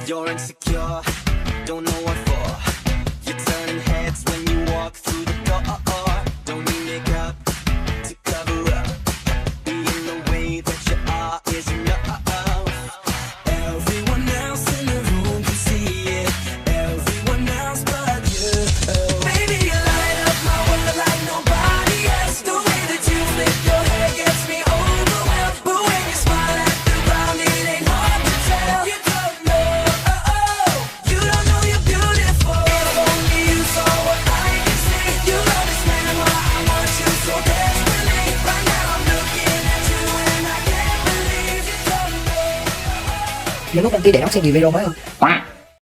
You're insecure, don't know what for. You're turning heads when you walk through the door. Don't need makeup to cover up. Being the way that you are is enough. Everyone else in the room can see it. Everyone else but you. Baby, you light up my world like nobody else. The way that you flip your hair gets me overwhelmed. But when you smile at the ground, it ain't hard to tell. You don't know, you don't know you're beautiful. If only you saw what I can see, you'll understand why I want you so desperately. Right now I'm looking at you and I can't believe you don't know. Nhớ nút đăng ký để đón xem nhiều video mới hơn.